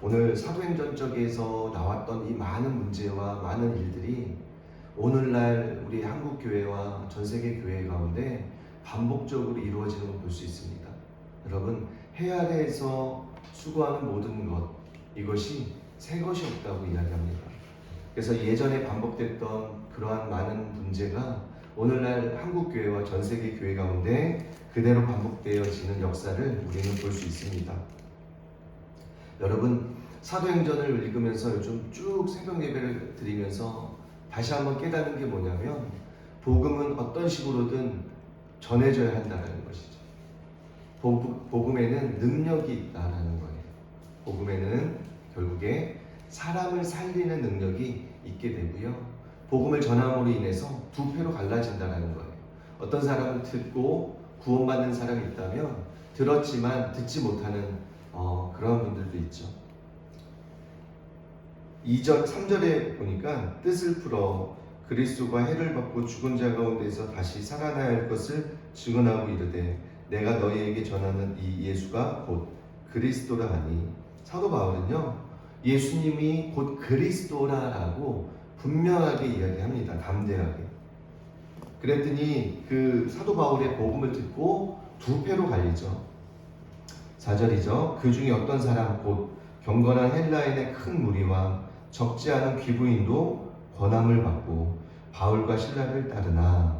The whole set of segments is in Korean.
오늘 사도행전 쪽에서 나왔던 이 많은 문제와 많은 일들이 오늘날 우리 한국교회와 전세계 교회 가운데 반복적으로 이루어지는 걸 볼 수 있습니다. 여러분, 해 아래에서 수고하는 모든 것, 이것이 새 것이 없다고 이야기합니다. 그래서 예전에 반복됐던 그러한 많은 문제가 오늘날 한국교회와 전세계 교회 가운데 그대로 반복되어지는 역사를 우리는 볼 수 있습니다. 여러분, 사도행전을 읽으면서 요즘 쭉 새벽 예배를 드리면서 다시 한번 깨닫는 게 뭐냐면, 복음은 어떤 식으로든 전해져야 한다는 것이죠. 복음에는 능력이 있다는 거예요. 복음에는 결국에 사람을 살리는 능력이 있게 되고요. 복음을 전함으로 인해서 두 패로 갈라진다는 거예요. 어떤 사람은 듣고 구원받는 사람이 있다면, 들었지만 듣지 못하는 그런 분들도 있죠. 2절, 3절에 보니까 뜻을 풀어 그리스도가 해를 받고 죽은 자 가운데서 다시 살아나야 할 것을 증언하고 이르되 내가 너희에게 전하는 이 예수가 곧 그리스도라 하니, 사도 바울은요, 예수님이 곧 그리스도라라고 분명하게 이야기합니다. 담대하게. 그랬더니 그 사도 바울의 복음을 듣고 두 패로 갈리죠. 4절이죠. 그 중에 어떤 사람 곧 경건한 헬라인의 큰 무리와 적지 않은 귀부인도 권함을 받고 바울과 신라를 따르나.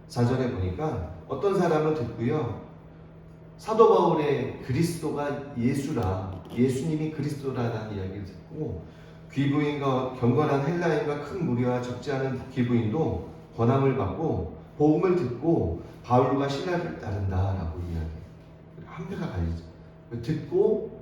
4절에 보니까 어떤 사람은 듣고요, 사도 바울의 그리스도가 예수라, 예수님이 그리스도라는 이야기를 듣고 귀부인과 경건한 헬라인과 큰 무리와 적지 않은 귀부인도 권함을 받고 복음을 듣고 바울과 신라를 따른다라고 이야기해요. 한 패가 갈리죠. 듣고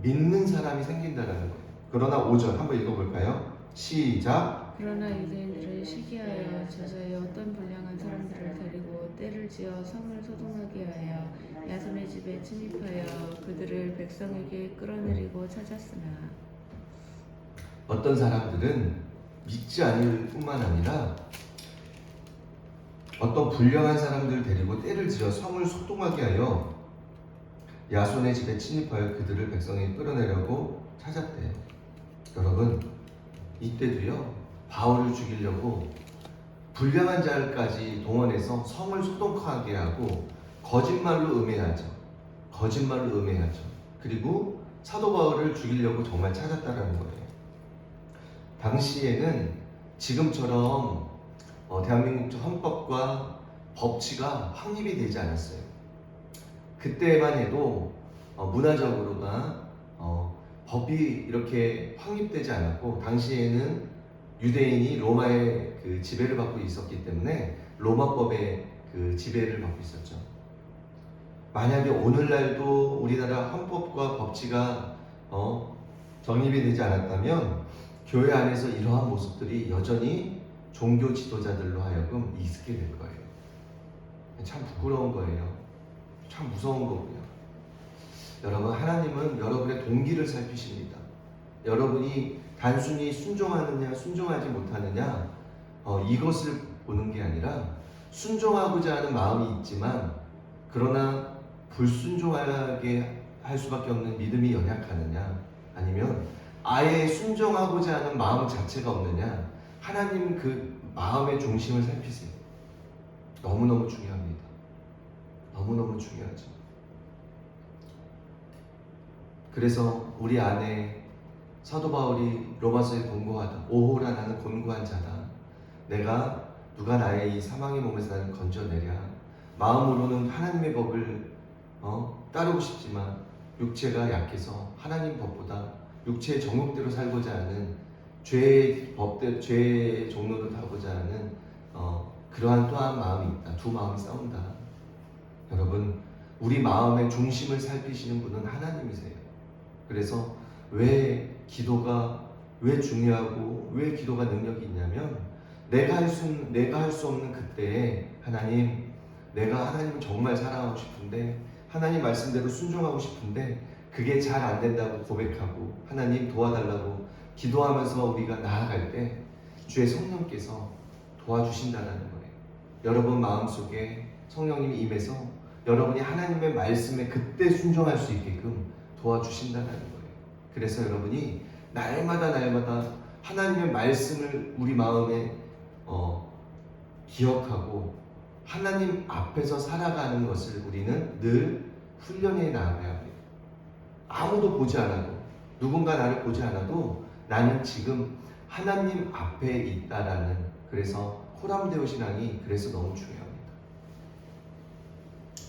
믿는 사람이 생긴다는 거예요. 그러나 5절 한번 읽어볼까요? 시작. 그러나 유대인들을 시기하여 저자에 어떤 불량한 사람들을 데리고 때를 지어 성을 소동하게 하여 야손의 집에 침입하여 그들을 백성에게 끌어내리고 찾았으나, 어떤 사람들은 믿지 않을 뿐만 아니라 어떤 불량한 사람들을 데리고 때를 지어 성을 소동하게 하여 야손의 집에 침입하여 그들을 백성에게 끌어내려고 찾았대요. 여러분, 이때도요, 바울을 죽이려고 불량한 자까지 동원해서 성을 소동하게 하고 거짓말로 음해하죠. 거짓말로 음해하죠. 그리고 사도 바울을 죽이려고 정말 찾았다라는 거예요. 당시에는 지금처럼 대한민국 헌법과 법치가 확립이 되지 않았어요. 그때만 해도 문화적으로나 법이 이렇게 확립되지 않았고, 당시에는 유대인이 로마의 그 지배를 받고 있었기 때문에 로마법의 그 지배를 받고 있었죠. 만약에 오늘날도 우리나라 헌법과 법치가 정립이 되지 않았다면 교회 안에서 이러한 모습들이 여전히 종교 지도자들로 하여금 있게 될 거예요. 참 부끄러운 거예요. 참 무서운 거고요. 여러분, 하나님은 여러분의 동기를 살피십니다. 여러분이 단순히 순종하느냐 순종하지 못하느냐 이것을 보는 게 아니라, 순종하고자 하는 마음이 있지만 그러나 불순종하게 할 수밖에 없는 믿음이 연약하느냐, 아니면 아예 순종하고자 하는 마음 자체가 없느냐, 하나님 그 마음의 중심을 살피세요. 너무너무 중요합니다. 너무너무 중요하죠. 그래서 우리 안에 사도 바울이 로마서에 권고하다, 오호라 나는 곤고한 자다. 내가 누가 나의 이 사망의 몸에서 나를 건져내랴. 마음으로는 하나님의 법을 따르고 싶지만 육체가 약해서 하나님 법보다 육체의 정욕대로 살고자 하는 죄의 법대로, 죄의 종로를 타고자 하는 그러한 또한 마음이 있다. 두 마음이 싸운다. 여러분, 우리 마음의 중심을 살피시는 분은 하나님이세요. 그래서 왜 기도가 왜 중요하고 왜 기도가 능력이 있냐면, 내가 할 수 없는 그때에 하나님, 내가 하나님을 정말 사랑하고 싶은데, 하나님 말씀대로 순종하고 싶은데 그게 잘 안 된다고 고백하고 하나님 도와달라고 기도하면서 우리가 나아갈 때 주의 성령께서 도와주신다는 거예요. 여러분 마음속에 성령님이 임해서 여러분이 하나님의 말씀에 그때 순종할 수 있게끔 도와주신다는 거예요. 그래서 여러분이 날마다 하나님의 말씀을 우리 마음에 기억하고 하나님 앞에서 살아가는 것을 우리는 늘 훈련해 나가야 합니다. 아무도 보지 않아도, 누군가 나를 보지 않아도 나는 지금 하나님 앞에 있다라는, 그래서 호람데오 신앙이 그래서 너무 중요합니다.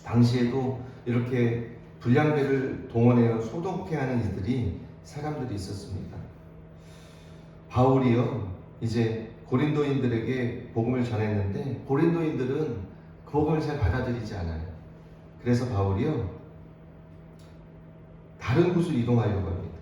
당시에도 이렇게 불량배를 동원해서 소독해 하는 사람들이 있었습니다. 바울이요, 이제 고린도인들에게 복음을 전했는데 고린도인들은 그 복음을 잘 받아들이지 않아요. 그래서 바울이요, 다른 곳으로 이동하려고 합니다.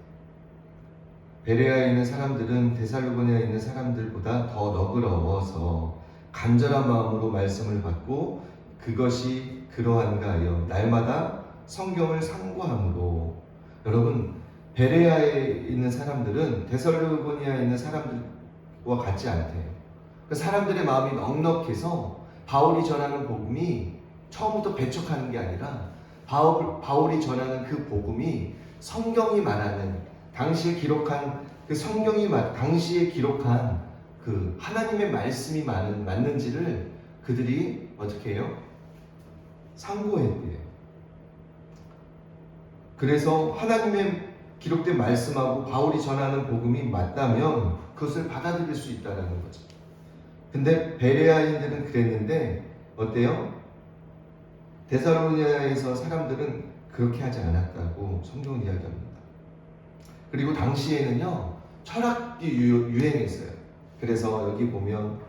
베레아에 있는 사람들은 데살로니가에 있는 사람들보다 더 너그러워서 간절한 마음으로 말씀을 받고 그것이 그러한가 하여 날마다 성경을 상고함으로. 여러분, 베레아에 있는 사람들은 데살로니가에 있는 사람들과 같지 않대요. 그 사람들의 마음이 넉넉해서 바울이 전하는 복음이 처음부터 배척하는 게 아니라 바울이 전하는 그 복음이 성경이 말하는, 당시에 기록한 그 당시에 기록한 그 하나님의 말씀이 맞는지를 그들이 어떻게 해요? 상고했대요. 그래서 하나님의 기록된 말씀하고 바울이 전하는 복음이 맞다면 그것을 받아들일 수 있다는 거죠. 근데 베레아인들은 그랬는데 어때요? 데살로니가에서 사람들은 그렇게 하지 않았다고 성경은 이야기합니다. 그리고 당시에는요, 철학이 유행했어요. 그래서 여기 보면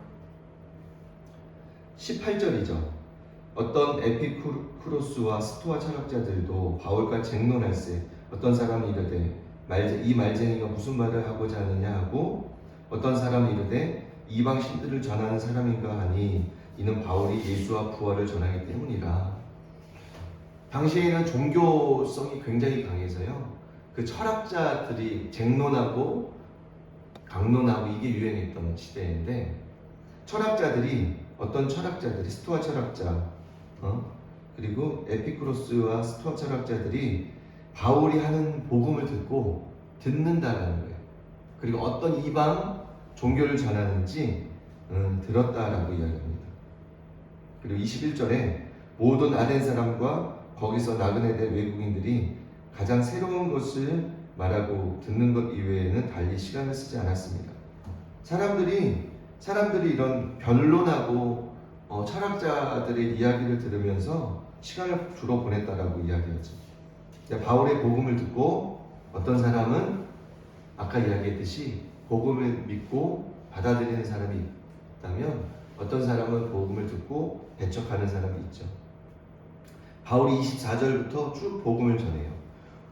18절이죠. 어떤 에피쿠로스와 스토아 철학자들도 바울과 쟁론할세 어떤 사람이 이르되 이 말쟁이가 무슨 말을 하고자 하느냐 하고, 어떤 사람이 이르되 이방 신들을 전하는 사람인가 하니 이는 바울이 예수와 부활을 전하기 때문이라. 당시에는 종교성이 굉장히 강해서요, 그 철학자들이 쟁론하고 강론하고 이게 유행했던 시대인데, 어떤 철학자들이 스토아 철학자, 그리고 에피쿠로스와 스토아 철학자들이 바울이 하는 복음을 듣는다라는 거예요. 그리고 어떤 이방 종교를 전하는지 들었다라고 이야기합니다. 그리고 21절에 모든 아덴 사람과 거기서 나그네된 외국인들이 가장 새로운 것을 말하고 듣는 것 이외에는 달리 시간을 쓰지 않았습니다. 사람들이 이런 변론하고 철학자들의 이야기를 들으면서 시간을 주로 보냈다라고 이야기하죠. 바울의 복음을 듣고 어떤 사람은 아까 이야기했듯이 복음을 믿고 받아들이는 사람이 있다면, 어떤 사람은 복음을 듣고 배척하는 사람이 있죠. 바울이 24절부터 쭉 복음을 전해요.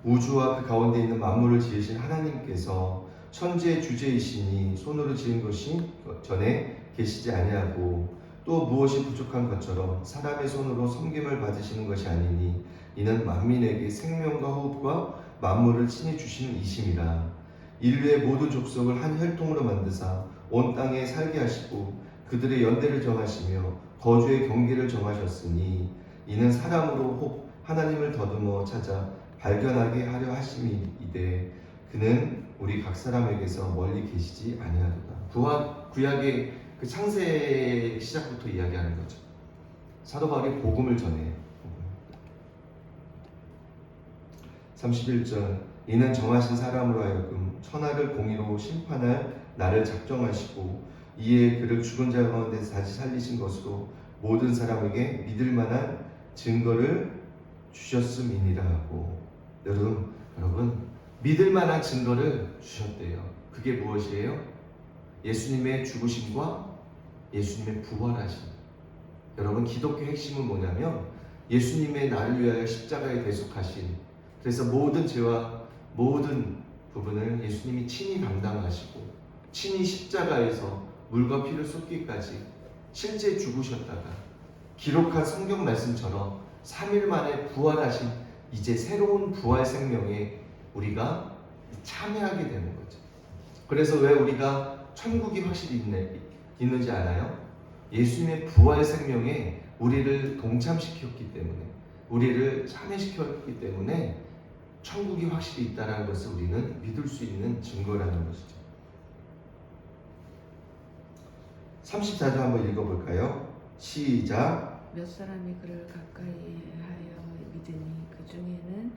우주와 그 가운데 있는 만물을 지으신 하나님께서 천지의 주제이시니 손으로 지은 것이 전에 계시지 아니하고 또 무엇이 부족한 것처럼 사람의 손으로 섬김을 받으시는 것이 아니니 이는 만민에게 생명과 호흡과 만물을 친히 주시는 이심이라. 인류의 모든 족속을 한 혈통으로 만드사 온 땅에 살게 하시고 그들의 연대를 정하시며 거주의 경계를 정하셨으니 이는 사람으로 하나님을 더듬어 찾아 발견하게 하려 하심이되 그는 우리 각 사람에게서 멀리 계시지 아니하도다. 구약의 그 창세 시작부터 이야기하는 거죠. 사도 바울이 복음을 전해요. 31절 이는 정하신 사람으로 하여금 천하를 공의로 심판할 날을 작정하시고 이에 그를 죽은 자 가운데서 다시 살리신 것으로 모든 사람에게 믿을 만한 증거를 주셨음이니라 하고. 여러분 믿을 만한 증거를 주셨대요. 그게 무엇이에요? 예수님의 죽으심과 예수님의 부활하심. 여러분, 기독교의 핵심은 뭐냐면 예수님의 나를 위하여 십자가에 대속하신, 그래서 모든 죄와 모든 부분을 예수님이 친히 담당하시고 친히 십자가에서 물과 피를 쏟기까지 실제 죽으셨다가 기록한 성경 말씀처럼 3일 만에 부활하신 이제 새로운 부활 생명에 우리가 참여하게 되는 거죠. 그래서 왜 우리가 천국이 확실히 있는지 알아요? 예수님의 부활 생명에 우리를 동참시켰기 때문에, 우리를 참여시켰기 때문에 천국이 확실히 있다는 것을 우리는 믿을 수 있는 증거라는 것이죠. 34절 한번 읽어볼까요? 시작. 몇 사람이 그를 가까이 하여 믿으니 그 중에는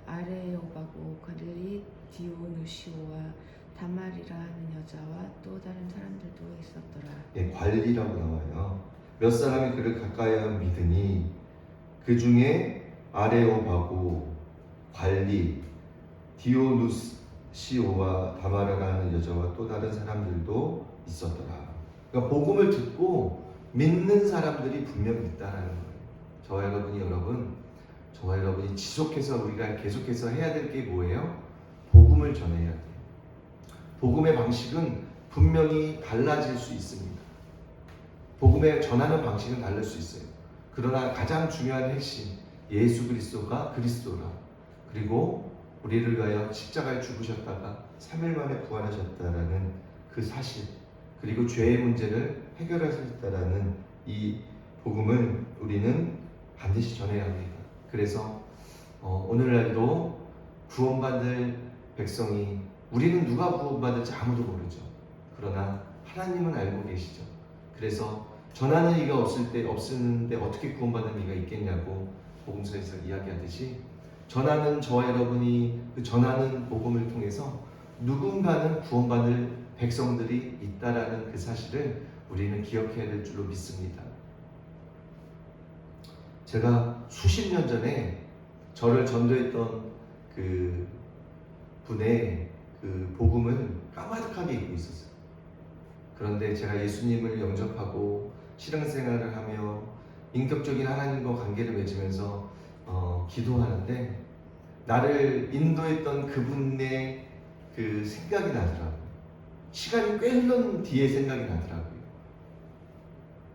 아레오바고 갈릴리 디오누시오와 다말이라 하는 여자와 또 다른 사람들도 있었더라. 예, 관리라고 나와요. 몇 사람이 그를 가까이 하여 믿으니 그 중에 아레오바고 관리 디오누시오와 다마라라는 여자와 또 다른 사람들도 있었더라. 그러니까 복음을 듣고 믿는 사람들이 분명히 있다라는 거예요. 저와 여러분이 지속해서 우리가 계속해서 해야 될 게 뭐예요? 복음을 전해야 돼요. 복음의 방식은 분명히 달라질 수 있습니다. 복음의 전하는 방식은 다를 수 있어요. 그러나 가장 중요한 핵심, 예수 그리스도가 그리스도라. 그리고 우리를 위하여 십자가에 죽으셨다가 3일 만에 부활하셨다라는 그 사실, 그리고 죄의 문제를 해결하셨다라는 이 복음을 우리는 반드시 전해야 합니다. 그래서 오늘날도 구원받을 백성이, 우리는 누가 구원받을지 아무도 모르죠. 그러나 하나님은 알고 계시죠. 그래서 전하는 이가 없었는데 어떻게 구원받는 이가 있겠냐고 복음서에서 이야기하듯이, 전하는 저와 여러분이 그 전하는 복음을 통해서 누군가는 구원받을 백성들이 있다라는 그 사실을 우리는 기억해야 될 줄로 믿습니다. 제가 수십 년 전에 저를 전도했던 그 분의 그 복음을 까마득하게 잊고 있었어요. 그런데 제가 예수님을 영접하고 신앙생활을 하며 인격적인 하나님과 관계를 맺으면서 기도하는데 나를 인도했던 그분의 그 생각이 나더라고요. 시간이 꽤 흐른 뒤에 생각이 나더라고요.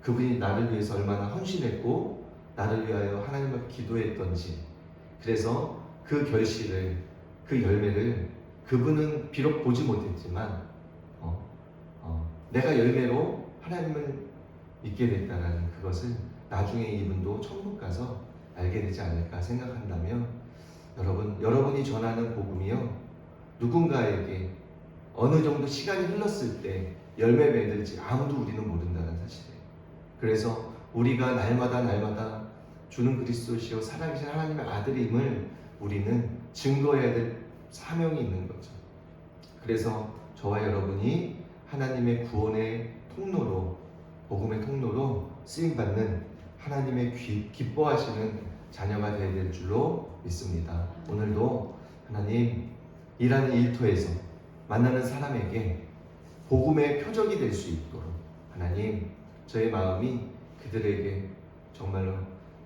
그분이 나를 위해서 얼마나 헌신했고 나를 위하여 하나님 앞에 기도했던지. 그래서 그 결실을, 그 열매를 그분은 비록 보지 못했지만 내가 열매로 하나님을 믿게 됐다는 그것을 나중에 이분도 천국 가서 알게 되지 않을까 생각한다면, 여러분이 전하는 복음이요, 누군가에게 어느 정도 시간이 흘렀을 때 열매 맺을지 아무도 우리는 모른다는 사실이에요. 그래서 우리가 날마다 주는 그리스도시요 살아계신 하나님의 아들임을 우리는 증거해야 될 사명이 있는 거죠. 그래서 저와 여러분이 하나님의 구원의 통로로, 복음의 통로로 쓰임받는 하나님의 기뻐하시는 자녀가 되어야 될 줄로 믿습니다. 오늘도 하나님, 일하는 일터에서 만나는 사람에게 복음의 표적이 될 수 있도록 하나님, 저의 마음이 그들에게 정말로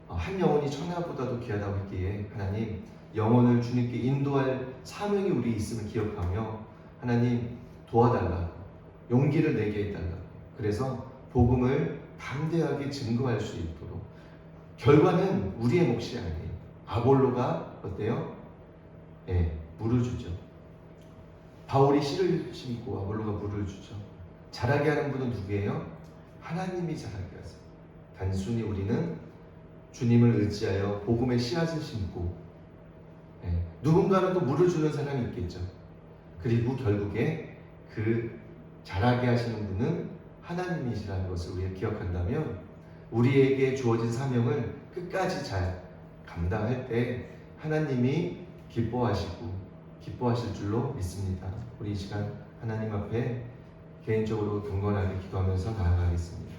한 영혼이 천하보다도 귀하다고 했기에 하나님, 영혼을 주님께 인도할 사명이 우리 있음을 기억하며 하나님 도와달라고, 용기를 내게 해달라고, 그래서 복음을 담대하게 증거할 수 있도록. 결과는 우리의 몫이 아니에요. 아볼로가 어때요? 물을 주죠. 바울이 씨를 심고 아볼로가 물을 주죠. 자라게 하는 분은 누구예요? 하나님이 자라게 하세요. 단순히 우리는 주님을 의지하여 복음의 씨앗을 심고, 누군가는 또 물을 주는 사람이 있겠죠. 그리고 결국에 그 자라게 하시는 분은 하나님이시라는 것을 우리가 기억한다면 우리에게 주어진 사명을 끝까지 잘 감당할 때 하나님이 기뻐하실 줄로 믿습니다. 우리 이 시간 하나님 앞에 개인적으로 경건하게 기도하면서 나아가겠습니다.